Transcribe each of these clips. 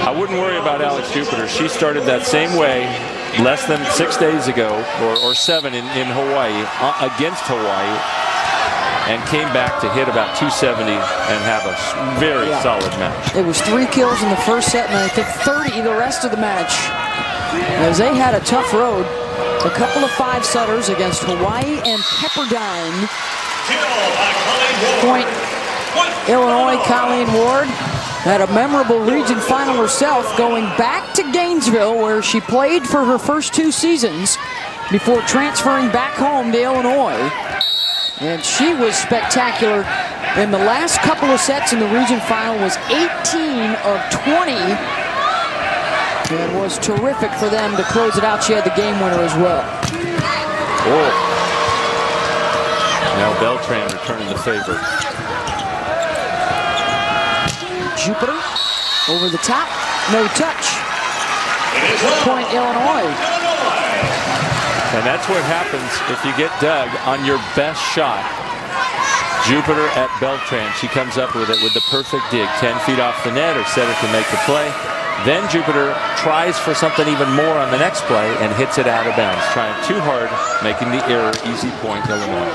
I wouldn't worry about Alex Jupiter. She started that same way less than 6 days ago, or 7 in Hawaii, against Hawaii, and came back to hit about 270 and have a very solid match. It was 3 kills in the first set, and I think 30 the rest of the match. As they had a tough road, a couple of 5-setters against Hawaii and Pepperdine. Point Illinois, Colleen Ward had a memorable region final herself, going back to Gainesville, where she played for her first 2 seasons before transferring back home to Illinois. And she was spectacular. In the last couple of sets in the region final was 18 of 20. And was terrific for them to close it out. She had the game winner as well. Oh. Now Beltran returning the favor. Jupiter over the top, no touch. Point Illinois. And that's what happens if you get Doug on your best shot. Jupiter at Beltran. She comes up with it with the perfect dig. 10 feet off the net, or setter can make the play. Then Jupiter tries for something even more on the next play and hits it out of bounds. Trying too hard, making the error. Easy point, Illinois.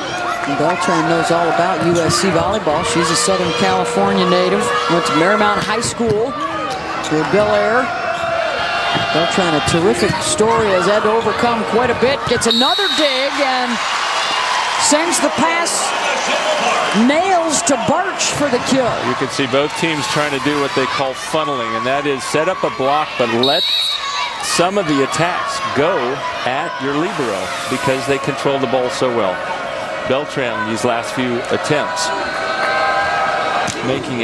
Beltran knows all about USC volleyball. She's a Southern California native. Went to Marymount High School, to Bel Air. Beltran, a terrific story, has had to overcome quite a bit. Gets another dig and sends the pass. Nails to Birch for the kill. You can see both teams trying to do what they call funneling, and that is set up a block, but let some of the attacks go at your libero because they control the ball so well. Beltran, these last few attempts, making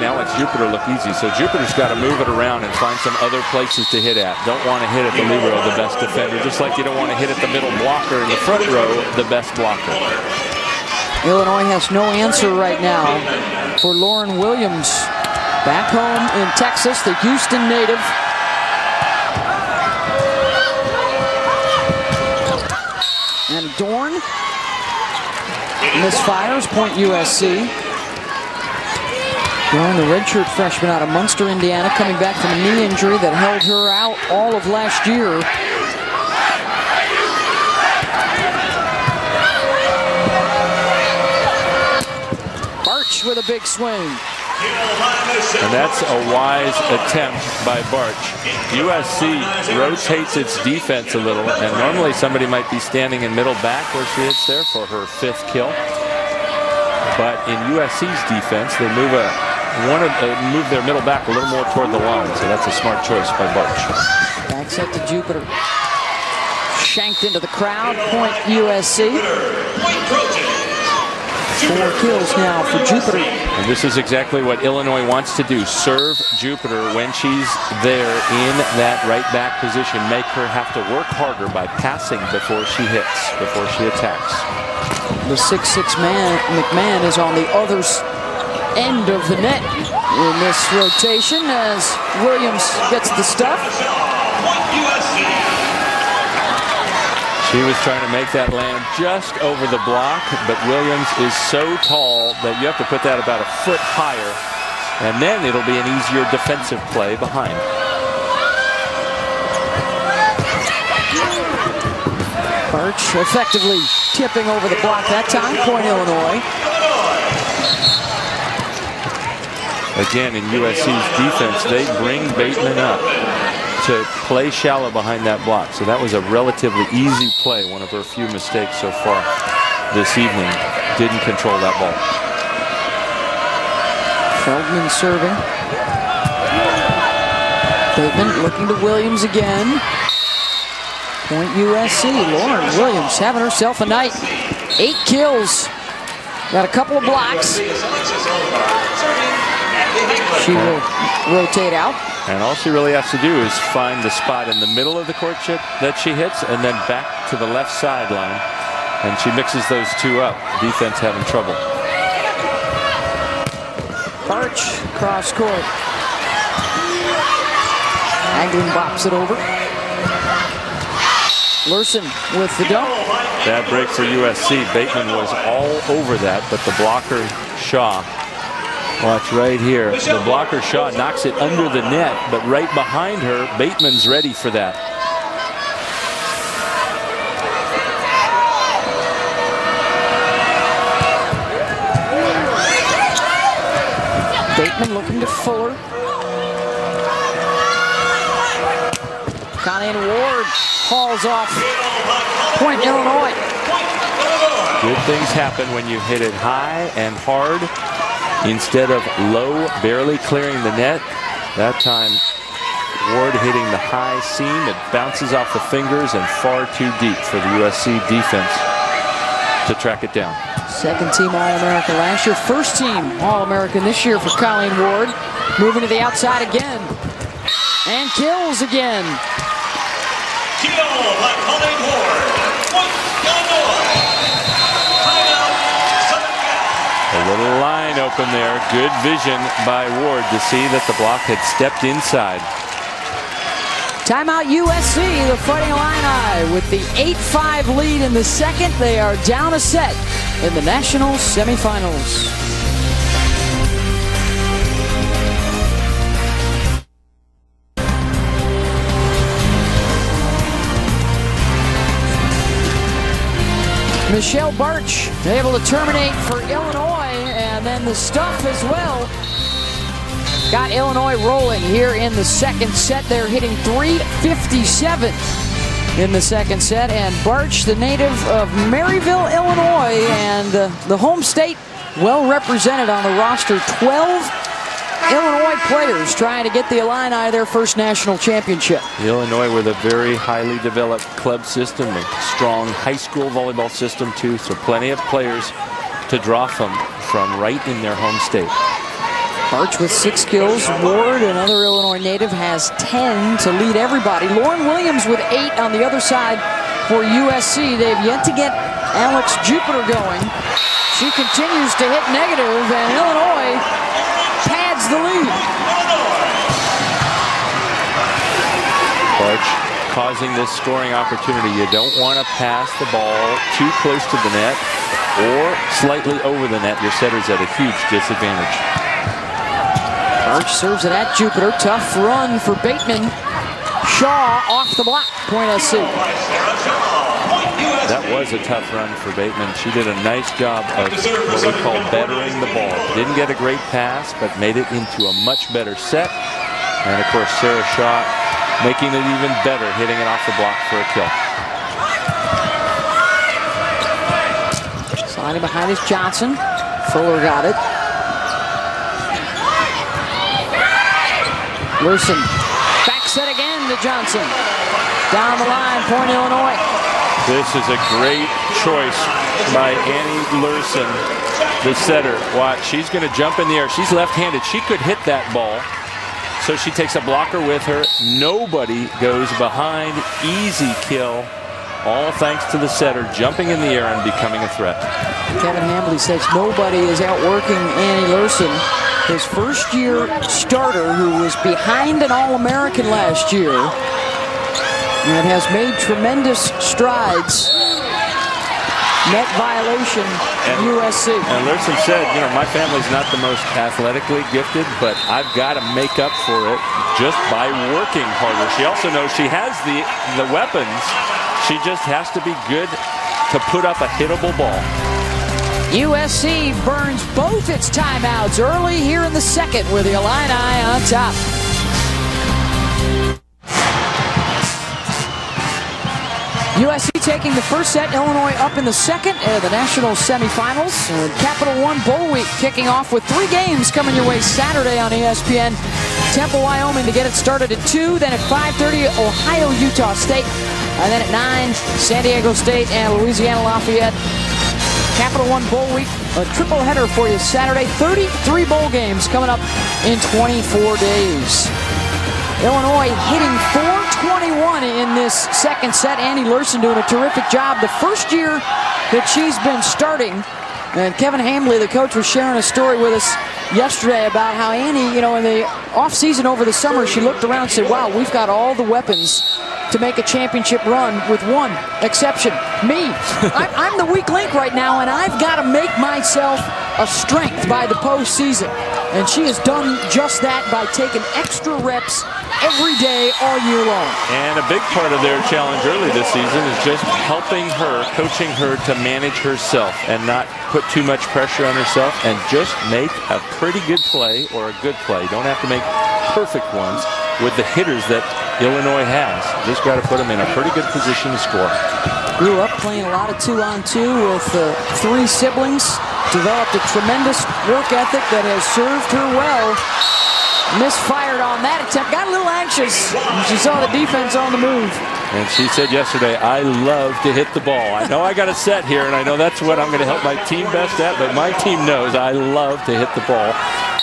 Alex Jupiter look easy. So Jupiter's got to move it around and find some other places to hit at. Don't want to hit at the libero, the best defender, just like you don't want to hit at the middle blocker in the front row, the best blocker. Illinois has no answer right now for Lauren Williams. Back home in Texas, the Houston native. And Dorn misfires, point USC. Dorn, the redshirt freshman out of Munster, Indiana, coming back from a knee injury that held her out all of last year. With a big swing. And that's a wise attempt by Barch. USC rotates its defense a little, and normally somebody might be standing in middle back where she hits there for her 5th kill. But in USC's defense, they move their middle back a little more toward the line, so that's a smart choice by Barch. Back set to Jupiter. Shanked into the crowd, point USC. 4 kills now for Jupiter. And this is exactly what Illinois wants to do. Serve Jupiter when she's there in that right back position. Make her have to work harder by passing before she hits, before she attacks. The 6'6" McMahon is on the other end of the net in this rotation as Williams gets the stuff. She was trying to make that land just over the block, but Williams is so tall that you have to put that about a foot higher, and then it'll be an easier defensive play behind. Birch effectively tipping over the block that time, point Illinois. Again, in USC's defense, they bring Bateman up to play shallow behind that block. So that was a relatively easy play. One of her few mistakes so far this evening. Didn't control that ball. Feldman serving. Bateman looking to Williams again. Point USC. Lauren Williams having herself a night. 8 kills. Got a couple of blocks. She will rotate out. And all she really has to do is find the spot in the middle of the court that she hits, and then back to the left sideline. And she mixes those two up. Defense having trouble. Birch cross court. Anglin bops it over. Lurson with the dunk. Bad break for USC. Bateman was all over that, but the blocker, Shaw, Watch right here. The blocker Shaw knocks it under the net, but right behind her, Bateman's ready for that. Bateman looking to Fuller. Colleen Ward hauls off. Point Illinois. Good things happen when you hit it high and hard instead of low, barely clearing the net. That time, Ward hitting the high seam. It bounces off the fingers and far too deep for the USC defense to track it down. Second team All-American last year. First team All-American this year for Colleen Ward. Moving to the outside again. And kills again. Kill by Colleen Ward. Point Illinois. Timeout, Southern Cal. A little line open there. Good vision by Ward to see that the block had stepped inside. Timeout USC, the Fighting Illini with the 8-5 lead in the second. They are down a set in the national semifinals. Michelle Barch able to terminate for Illinois, and then the stuff as well got Illinois rolling here in the second set. They're hitting .357 in the second set, and Barch, the native of Maryville, Illinois, and the home state well represented on the roster. 12 Illinois players trying to get the Illini their first national championship. Illinois with a very highly developed club system, a strong high school volleyball system too, so plenty of players to draw from right in their home state. Barch with 6 kills. Ward, another Illinois native, has 10 to lead everybody. Lauren Williams with 8 on the other side for USC. They've yet to get Alex Jupiter going. She continues to hit negative, and Illinois pads the lead. Barch causing this scoring opportunity. You don't want to pass the ball too close to the net or slightly over the net. Your setter's at a huge disadvantage. Barch serves it at Jupiter. Tough run for Bateman. Shaw off the block. Point SC. That was a tough run for Bateman. She did a nice job of what we call bettering the ball. Didn't get a great pass, but made it into a much better set. And of course, Sarah Shaw making it even better, hitting it off the block for a kill. Sliding behind is Johnson. Fuller got it. Lurson back set again to Johnson. Down the line, point Illinois. This is a great choice by Annie Lurson, the setter. Watch, she's going to jump in the air. She's left-handed. She could hit that ball. So she takes a blocker with her. Nobody goes behind. Easy kill. All thanks to the setter jumping in the air and becoming a threat. Kevin Hambley says nobody is outworking Annie Lurson, his first-year starter who was behind an All-American last year and has made tremendous strides. Net violation at USC. And Lurson said, you know, my family's not the most athletically gifted, but I've got to make up for it just by working harder. She also knows she has the weapons. She just has to be good to put up a hittable ball. USC burns both its timeouts early here in the second with the Illini on top. USC taking the first set, Illinois up in the second, the national semifinals. Capital One Bowl Week kicking off with 3 games coming your way Saturday on ESPN. Temple, Wyoming to get it started at 2, then at 5:30, Ohio, Utah State, and then at 9, San Diego State and Louisiana Lafayette. Capital One Bowl Week, a triple header for you Saturday. 33 bowl games coming up in 24 days. Illinois hitting .421 in this second set. Annie Lurson doing a terrific job the first year that she's been starting. And Kevin Hambley, the coach, was sharing a story with us yesterday about how Annie, you know, in the offseason over the summer, she looked around and said, wow, we've got all the weapons to make a championship run with one exception, me. I'm the weak link right now, and I've got to make myself a strength by the postseason. And she has done just that by taking extra reps every day all year long. And a big part of their challenge early this season is just helping her, coaching her to manage herself and not put too much pressure on herself and just make a pretty good play or a good play. Don't have to make perfect ones with the hitters that Illinois has. Just got to put them in a pretty good position to score. Grew up playing a lot of 2-on-2 with 3 siblings. Developed a tremendous work ethic that has served her well. Misfired on that attempt. Got a little anxious when she saw the defense on the move. And she said yesterday, I love to hit the ball. I know I got a set here, and I know that's what I'm going to help my team best at, but my team knows I love to hit the ball.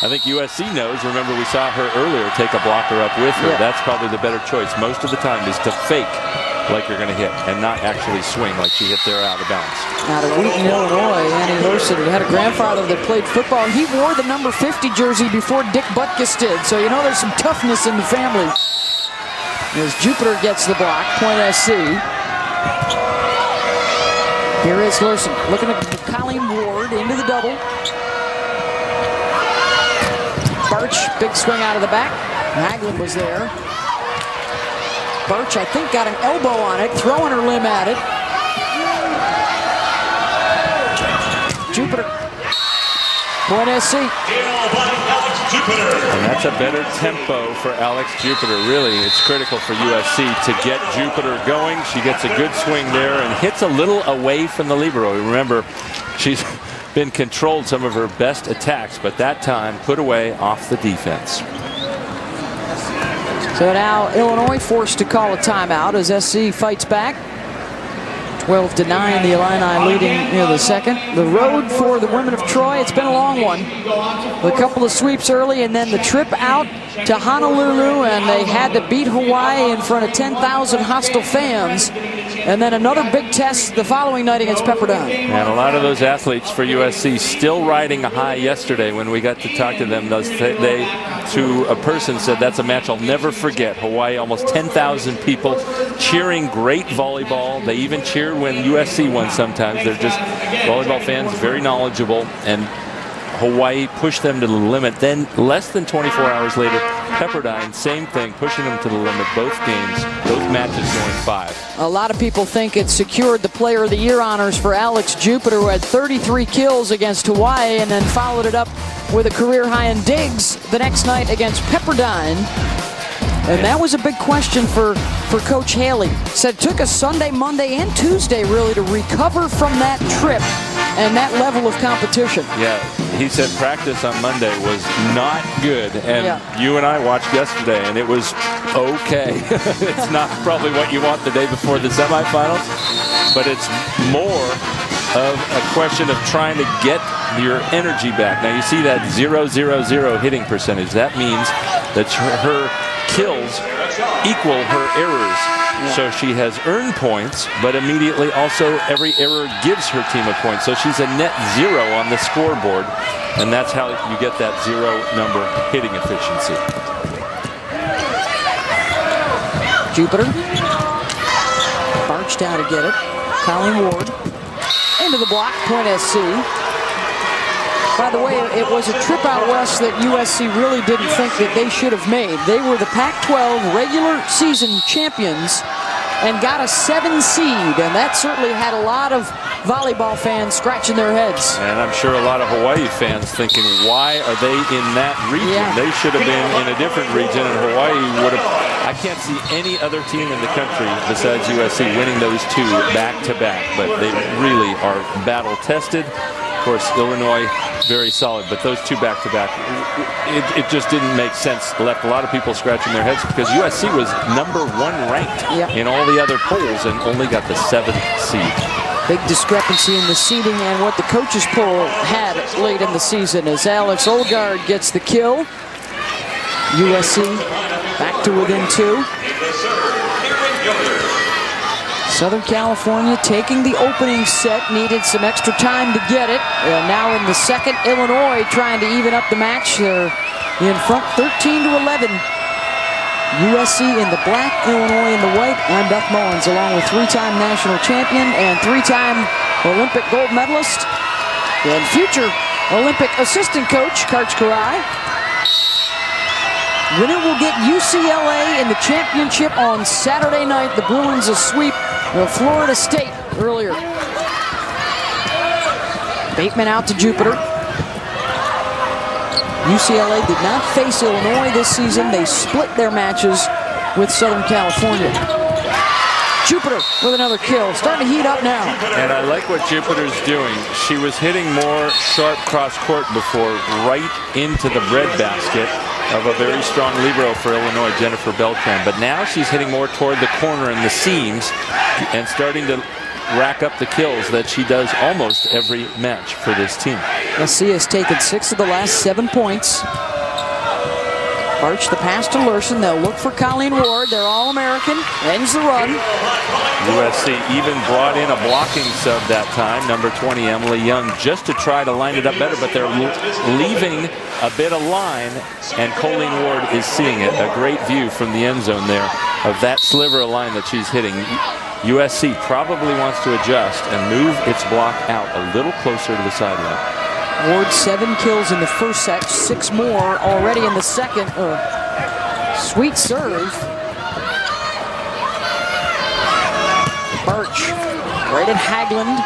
I think USC knows. Remember, we saw her earlier take a blocker up with her. Yeah. That's probably the better choice most of the time, is to fake like you're going to hit and not actually swing like she hit there out of bounds. Out of Wheaton, Illinois, Annie Larson had a grandfather that played football. He wore the number 50 jersey before Dick Butkus did, so you know there's some toughness in the family. As Jupiter gets the block, Point SC. Here is Larson looking at Colleen Ward into the double. Birch, big swing out of the back. Haglund was there. Birch, I think, got an elbow on it, throwing her limb at it. Jupiter. Point SC. And that's a better tempo for Alex Jupiter. Really, it's critical for USC to get Jupiter going. She gets a good swing there and hits a little away from the libero. Remember, she's been controlled some of her best attacks, but that time put away off the defense. So now Illinois forced to call a timeout as SC fights back. 12-9, the Illini leading near the second. The road for the women of Troy, it's been a long one. A couple of sweeps early and then the trip out to Honolulu, and they had to beat Hawaii in front of 10,000 hostile fans. And then another big test the following night against Pepperdine. And a lot of those athletes for USC still riding a high yesterday when we got to talk to them. They to a person said, that's a match I'll never forget. Hawaii, almost 10,000 people cheering great volleyball. They even cheered when USC won sometimes. They're just volleyball fans, very knowledgeable, and Hawaii pushed them to the limit. Then less than 24 hours later, Pepperdine, same thing, pushing them to the limit. Both games, both matches going 5. A lot of people think it secured the Player of the Year honors for Alex Jupiter, who had 33 kills against Hawaii and then followed it up with a career high in digs the next night against Pepperdine. And that was a big question for Coach Haley. Said it took us Sunday, Monday, and Tuesday really to recover from that trip and that level of competition. Yeah, he said practice on Monday was not good. And you and I watched yesterday, and it was okay. It's not probably what you want the day before the semifinals, but it's more of a question of trying to get your energy back. Now you see that 0-0-0 hitting percentage. That means that her kills equal her errors. So she has earned points, but immediately also every error gives her team a point. So she's a net 0 on the scoreboard, and that's how you get that 0 number hitting efficiency. Jupiter. Barch down to get it. Colleen Ward. Into the block, Point SC. By the way, it was a trip out west that USC really didn't think that they should have made. They were the Pac-12 regular season champions and got a 7 seed, and that certainly had a lot of volleyball fans scratching their heads. And I'm sure a lot of Hawaii fans thinking, why are they in that region? Yeah. They should have been in a different region, and Hawaii would have. I can't see any other team in the country besides USC winning those 2 back-to-back, but they really are battle-tested. Of course, Illinois, very solid, but those 2 back-to-back, it just didn't make sense. Left a lot of people scratching their heads because USC was number 1 ranked in all the other polls and only got the 7th seed. Big discrepancy in the seeding and what the coaches poll had late in the season as Alex Olgard gets the kill. USC back to within 2. Southern California taking the opening set, needed some extra time to get it. Now in the second, Illinois trying to even up the match. They're in front 13-11. USC in the black, Illinois in the white. I'm Beth Mullins along with 3-time national champion and 3-time Olympic gold medalist And future Olympic assistant coach, Karch Karai. Winner will get UCLA in the championship on Saturday night. The Bruins a sweep of Florida State earlier. Bateman out to Jupiter. UCLA did not face Illinois this season. They split their matches with Southern California. Jupiter with another kill. Starting to heat up now. And I like what Jupiter's doing. She was hitting more sharp cross court before, right into the breadbasket of a very strong libero for Illinois, Jennifer Beltran. But now she's hitting more toward the corner and the seams and starting to rack up the kills that she does almost every match for this team. USC has taken 6 of the last 7 points. Barch the pass to Lurson. They'll look for Colleen Ward. They're All-American. Ends the run. USC even brought in a blocking sub that time, number 20, Emily Young, just to try to line it up better, but they're leaving a bit of line, and Colleen Ward is seeing it. A great view from the end zone there of that sliver of line that she's hitting. USC probably wants to adjust and move its block out a little closer to the sideline. Ward 7 kills in the first set, 6 more already in the second. Sweet serve. Barch right at Hagland.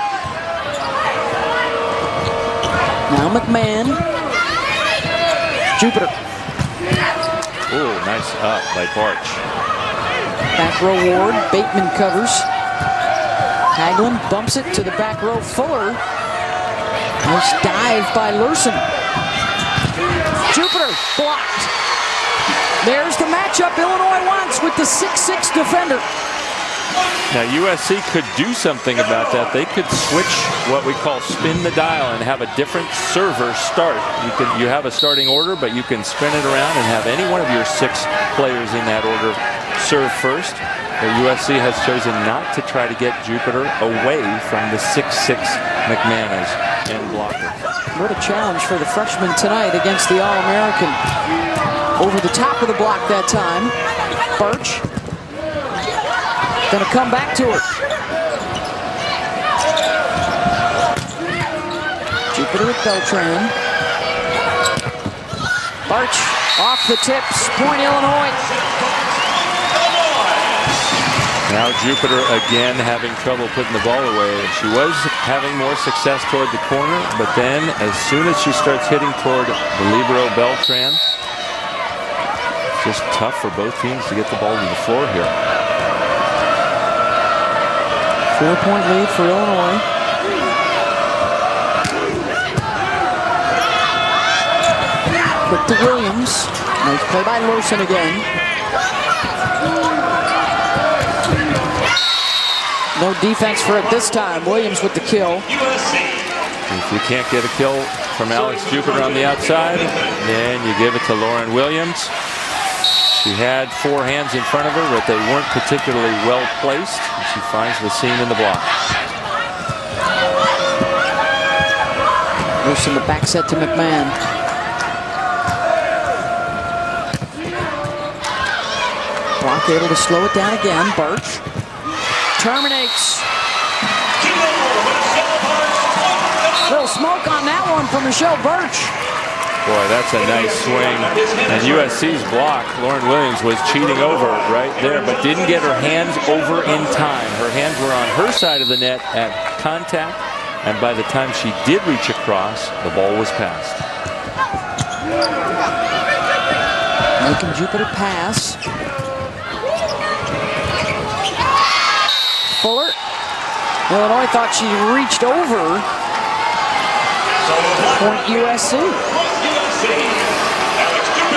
Now McMahon. Jupiter. Ooh, nice up by Barch. Back row Ward. Bateman covers. Hagland bumps it to the back row. Fuller. Nice dive by Lurson. Jupiter blocked. There's the matchup Illinois wants with the 6'6" defender. Now USC could do something about that. They could switch what we call spin the dial and have a different server start. You have a starting order, but you can spin it around and have any one of your 6 players in that order serve first. But USC has chosen not to try to get Jupiter away from the 6'6" McMahon end blocker. What a challenge for the freshman tonight against the All-American. Over the top of the block that time. Barch gonna come back to her. Jupiter with Beltran. Barch off the tips. Point Illinois. Now Jupiter again having trouble putting the ball away. She was having more success toward the corner, but then as soon as she starts hitting toward the libero Beltran, it's just tough for both teams to get the ball to the floor here. 4-point lead for Illinois. Quick to Williams. Nice play by Lurson again. No defense for it this time. Williams with the kill. If you can't get a kill from Alex Jupiter on the outside, then you give it to Lauren Williams. She had 4 hands in front of her, but they weren't particularly well placed. And she finds the seam in the block. Lurson the back set to McMahon. Block able to slow it down again. Barch terminates. Little smoke on that one from Michelle Barch. Boy, that's a nice swing. And USC's block, Lauren Williams was cheating over right there, but didn't get her hands over in time. Her hands were on her side of the net at contact, and by the time she did reach across, the ball was passed. Making Jupiter pass. Fuller. Illinois thought she reached over. Point USC.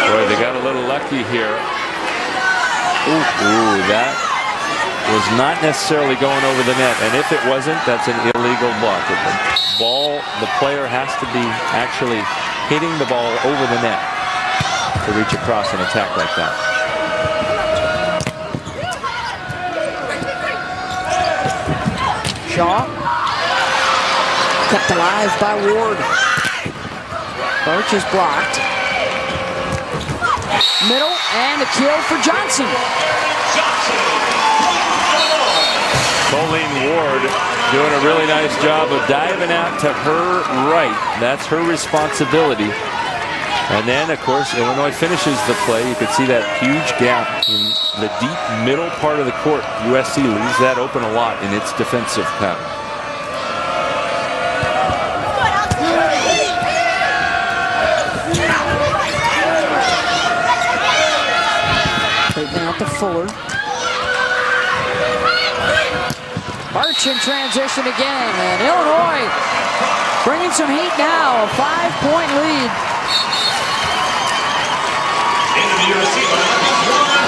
Boy, they got a little lucky here. Ooh, that was not necessarily going over the net. And if it wasn't, that's an illegal block. The player has to be actually hitting the ball over the net to reach across an attack like that. Shaw. Kept alive by Ward. Barch is blocked. Middle and a kill for Johnson. Colleen Ward doing a really nice job of diving out to her right. That's her responsibility. And then, of course, Illinois finishes the play. You can see that huge gap in the deep middle part of the court. USC leaves that open a lot in its defensive pattern. Taking out to Fuller. March in transition again, and Illinois bringing some heat now. A 5-point lead.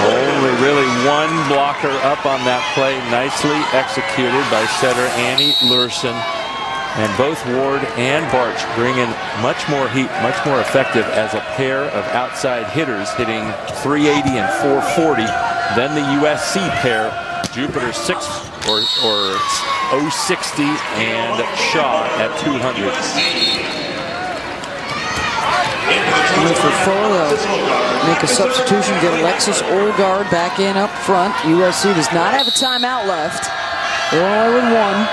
Only really one blocker up on that play. Nicely executed by setter Annie Lurson. And both Ward and Barch bring in much more heat, much more effective as a pair of outside hitters, hitting .380 and .440 than the USC pair, Jupiter 6 or .060 and Shaw at .200. For Fuller, make a substitution, get Alexis Olgard back in up front. USC does not have a timeout left. Illinois with one.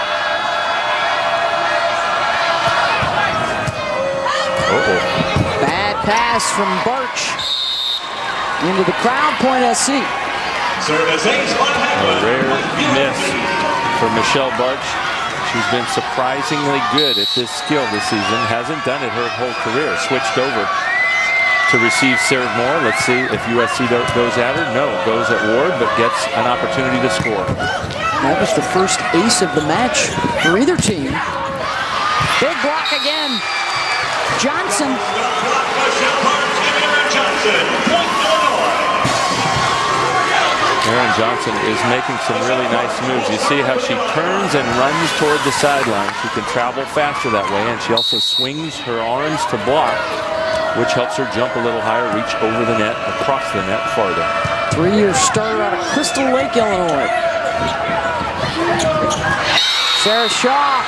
Bad pass from Barch into the crowd. Point SC. A rare miss for Michelle Barch. She's been surprisingly good at this skill this season. Hasn't done it her whole career. Switched over to receive serve more. Let's see if USC goes at her. No, goes at Ward, but gets an opportunity to score. That was the first ace of the match for either team. Big block again. Johnson. Aaron Johnson is making some really nice moves. You see how she turns and runs toward the sideline. She can travel faster that way, and she also swings her arms to block, which helps her jump a little higher, reach over the net, across the net farther. 3-year starter out of Crystal Lake, Illinois. Sarah Shaw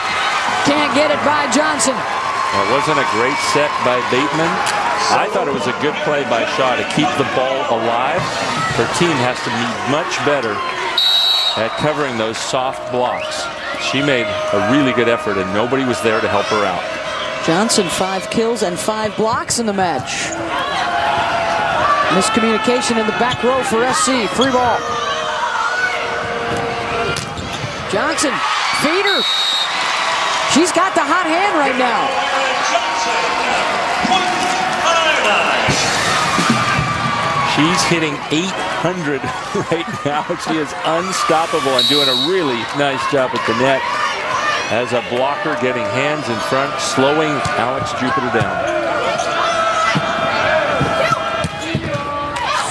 can't get it by Johnson. It wasn't a great set by Bateman. I thought it was a good play by Shaw to keep the ball alive. Her team has to be much better at covering those soft blocks. She made a really good effort, and nobody was there to help her out. Johnson, 5 kills and 5 blocks in the match. Miscommunication in the back row for SC. Free ball. Johnson, feeder. She's got the hot hand right now. She's hitting .800 right now. She is unstoppable and doing a really nice job at the net as a blocker, getting hands in front, slowing Alex Jupiter down.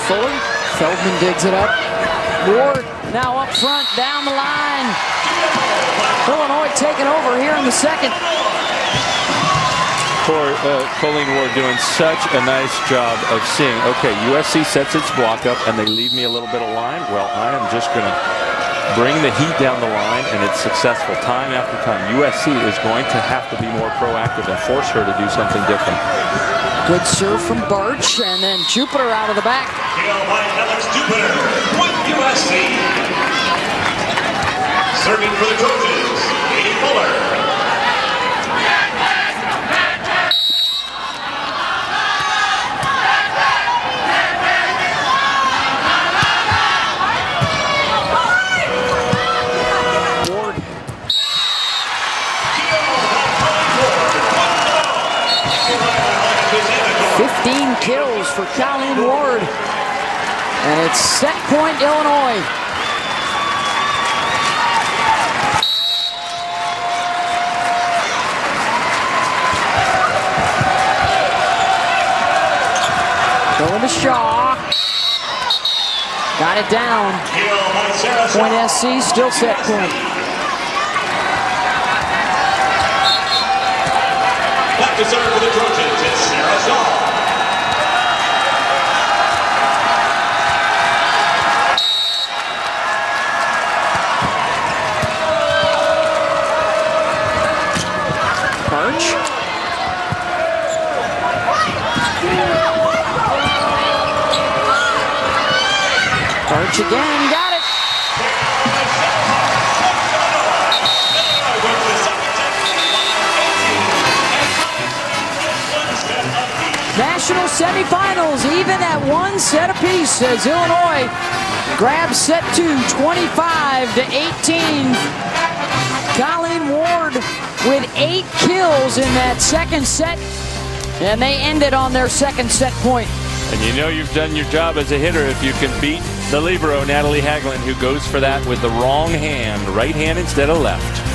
Fuller, Feldman digs it up. Ward now up front, down the line. Illinois taking over here in the second. Colleen Ward doing such a nice job of seeing, okay, USC sets its block up and they leave me a little bit of line. Well, I am just going to bring the heat down the line, and it's successful time after time. USC is going to have to be more proactive and force her to do something different. Good serve from Barch, and then Jupiter out of the back. Kill by Alex Jupiter with USC. Serving for the Trojans, Katie Fuller. Ward. 15 kills for Colleen Ward. And it's set point Illinois. Going to Shaw. Got it down. Point SC, still set point. Back to serve for the Trojans, it's Sarah Shaw. Barch. Barch again, got it. national semifinals, even at one set apiece, as Illinois grabs set 2, 25-18. Colleen Ward with 8 kills in that second set, and they ended on their second set point. And you know you've done your job as a hitter if you can beat the libero, Natalie Hagelin, who goes for that with the wrong hand, right hand instead of left.